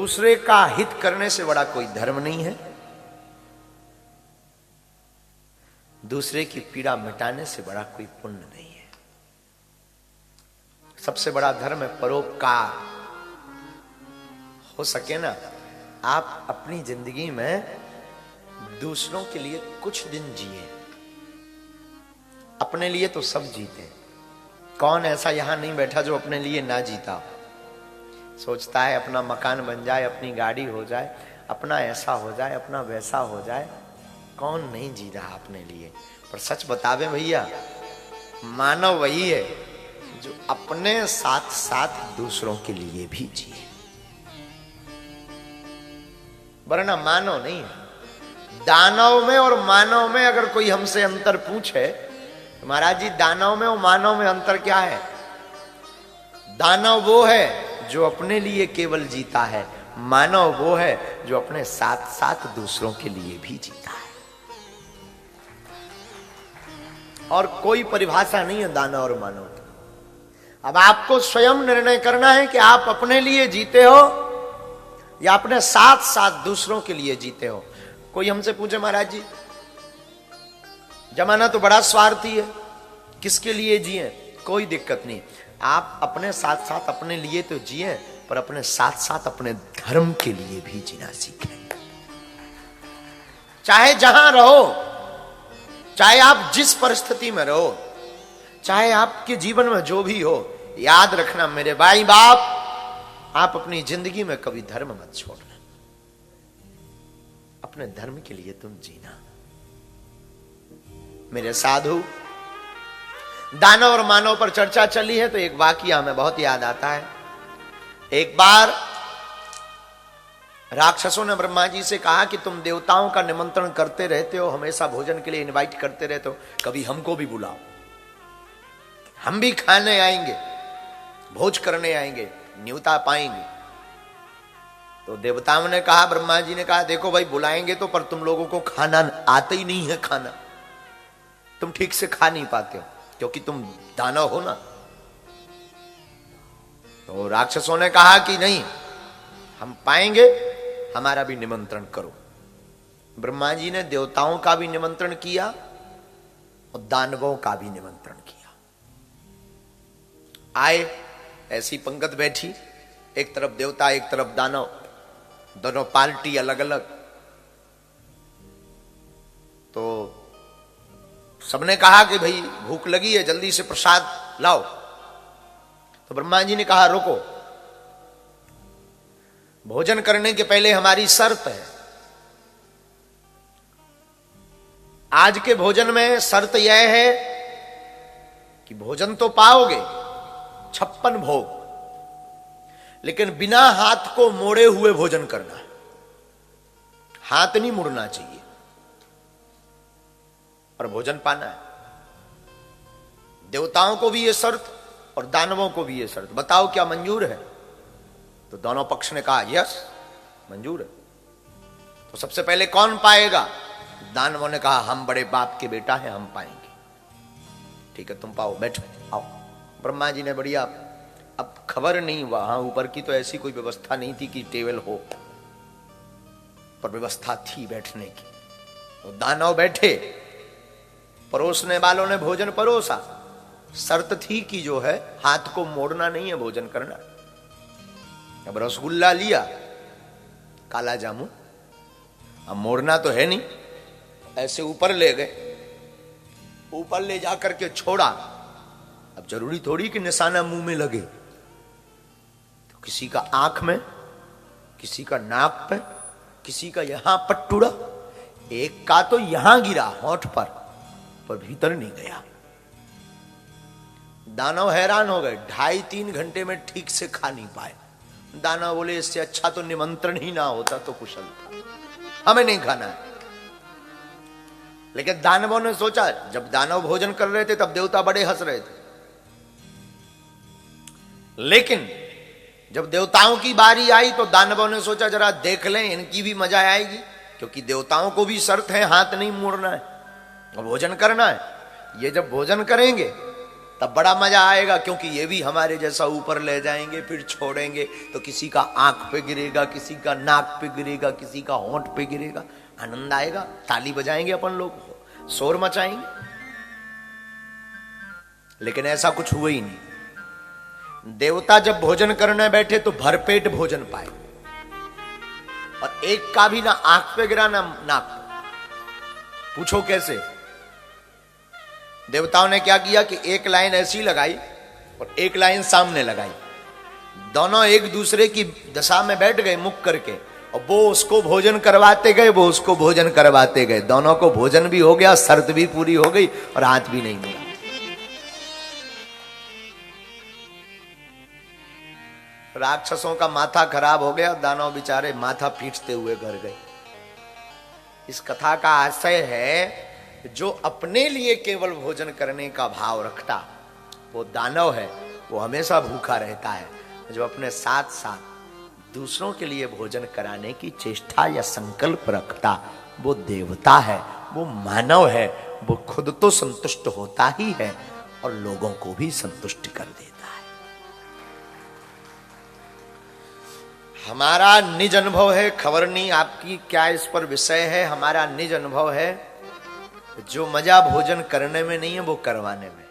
दूसरे का हित करने से बड़ा कोई धर्म नहीं है, दूसरे की पीड़ा मिटाने से बड़ा कोई पुण्य नहीं है। सबसे बड़ा धर्म है परोपकार। हो सके ना आप अपनी जिंदगी में दूसरों के लिए कुछ दिन जिए। अपने लिए तो सब जीते, कौन ऐसा यहां नहीं बैठा जो अपने लिए ना जीता। सोचता है अपना मकान बन जाए, अपनी गाड़ी हो जाए, अपना ऐसा हो जाए, अपना वैसा हो जाए। कौन नहीं जी रहा अपने लिए। पर सच बतावे भैया, मानव वही है जो अपने साथ साथ दूसरों के लिए भी जिए, वरना मानव नहीं है। दानव में और मानव में अगर कोई हमसे अंतर पूछे तो महाराज जी, दानव में और मानव में अंतर क्या है? दानव वो है जो अपने लिए केवल जीता है, मानव वो है जो अपने साथ साथ दूसरों के लिए भी जीता है। और कोई परिभाषा नहीं है दानव और मानव की। अब आपको स्वयं निर्णय करना है कि आप अपने लिए जीते हो या अपने साथ साथ दूसरों के लिए जीते हो। कोई हमसे पूछे महाराज जी, जमाना तो बड़ा स्वार्थी है, किसके लिए जिए? कोई दिक्कत नहीं, आप अपने साथ साथ अपने लिए तो जिए, पर अपने साथ साथ अपने धर्म के लिए भी जीना सीखें। चाहे जहां रहो, चाहे आप जिस परिस्थिति में रहो, चाहे आपके जीवन में जो भी हो, याद रखना मेरे भाई बाप, आप अपनी जिंदगी में कभी धर्म मत छोड़ना। अपने धर्म के लिए तुम जीना। मेरे साधु, दानव और मानव पर चर्चा चली है तो एक वाकया हमें बहुत याद आता है। एक बार राक्षसों ने ब्रह्मा जी से कहा कि तुम देवताओं का निमंत्रण करते रहते हो, हमेशा भोजन के लिए इनवाइट करते रहते हो, कभी हमको भी बुलाओ, हम भी खाने आएंगे, भोज करने आएंगे, न्योता पाएंगे। तो देवताओं ने कहा, ब्रह्मा जी ने कहा, देखो भाई बुलाएंगे तो, पर तुम लोगों को खाना आते ही नहीं है, खाना तुम ठीक से खा नहीं पाते हो क्योंकि तुम दानव हो ना। तो राक्षसों ने कहा कि नहीं, हम पाएंगे, हमारा भी निमंत्रण करो। ब्रह्मा जी ने देवताओं का भी निमंत्रण किया और दानवों का भी निमंत्रण किया। आए, ऐसी पंगत बैठी, एक तरफ देवता एक तरफ दानव, दोनों पार्टी अलग अलग। तो सबने कहा कि भाई भूख लगी है, जल्दी से प्रसाद लाओ। तो ब्रह्मा जी ने कहा, रुको, भोजन करने के पहले हमारी शर्त है। आज के भोजन में शर्त यह है कि भोजन तो पाओगे 56 भोग, लेकिन बिना हाथ को मोड़े हुए भोजन करना है। हाथ नहीं मुड़ना चाहिए और भोजन पाना है। देवताओं को भी यह शर्त और दानवों को भी यह शर्त। बताओ क्या मंजूर है? तो दोनों पक्ष ने कहा यस, मंजूर है। तो सबसे पहले कौन पाएगा? दानवों ने कहा, हम बड़े बाप के बेटा हैं, हम पाएंगे। ठीक है, तुम पाओ, बैठो, आओ। ब्रह्मा जी ने बढ़िया, अब खबर नहीं, वहां ऊपर की तो ऐसी कोई व्यवस्था नहीं थी कि टेबल हो, पर व्यवस्था थी बैठने की। तो दानव बैठे, परोसने वालों ने भोजन परोसा। शर्त थी कि जो है हाथ को मोड़ना नहीं है, भोजन करना। अब रसगुल्ला लिया, काला जामुन, अब मोड़ना तो है नहीं, ऐसे ऊपर ले गए, ऊपर ले जाकर के छोड़ा। अब जरूरी थोड़ी कि निशाना मुंह में लगे, तो किसी का आंख में, किसी का नाक पे, किसी का यहां पट्टूड़ा, एक का तो यहां गिरा होंठ पर भीतर नहीं गया। दानव हैरान हो गए, 2.5-3 घंटे में ठीक से खा नहीं पाए। दानव बोले, इससे अच्छा तो निमंत्रण ही ना होता तो कुशल था, हमें नहीं खाना है। लेकिन दानवों ने सोचा, जब दानव भोजन कर रहे थे तब देवता बड़े हंस रहे थे, लेकिन जब देवताओं की बारी आई तो दानवों ने सोचा जरा देख लें, इनकी भी मजा आएगी, क्योंकि देवताओं को भी शर्त है, हाथ नहीं मोड़ना है और भोजन करना है। ये जब भोजन करेंगे तब बड़ा मजा आएगा, क्योंकि ये भी हमारे जैसा ऊपर ले जाएंगे, फिर छोड़ेंगे तो किसी का आंख पे गिरेगा, किसी का नाक पे गिरेगा, किसी का होंठ पे गिरेगा, आनंद आएगा, ताली बजाएंगे अपन लोग, शोर मचाएंगे। लेकिन ऐसा कुछ हुआ ही नहीं। देवता जब भोजन करने बैठे तो भरपेट भोजन पाए, और एक का भी ना आंख पे गिरा ना नाक पे। पूछो कैसे? देवताओं ने क्या किया कि एक लाइन ऐसी लगाई और एक लाइन सामने लगाई, दोनों एक दूसरे की दशा में बैठ गए मुख करके, और वो उसको भोजन करवाते गए, वो उसको भोजन करवाते गए, दोनों को भोजन भी हो गया, शर्त भी पूरी हो गई और हाथ भी नहीं मिला। राक्षसों का माथा खराब हो गया, दानव बेचारे माथा पीटते हुए घर गए। इस कथा का आशय है, जो अपने लिए केवल भोजन करने का भाव रखता वो दानव है, वो हमेशा भूखा रहता है। जो अपने साथ साथ दूसरों के लिए भोजन कराने की चेष्टा या संकल्प रखता वो देवता है, वो मानव है, वो खुद तो संतुष्ट होता ही है और लोगों को भी संतुष्ट कर देता है। हमारा निज अनुभव है, खबर नहीं आपकी क्या इस पर विषय है, हमारा निज अनुभव है, जो मजा भोजन करने में नहीं है वो करवाने में।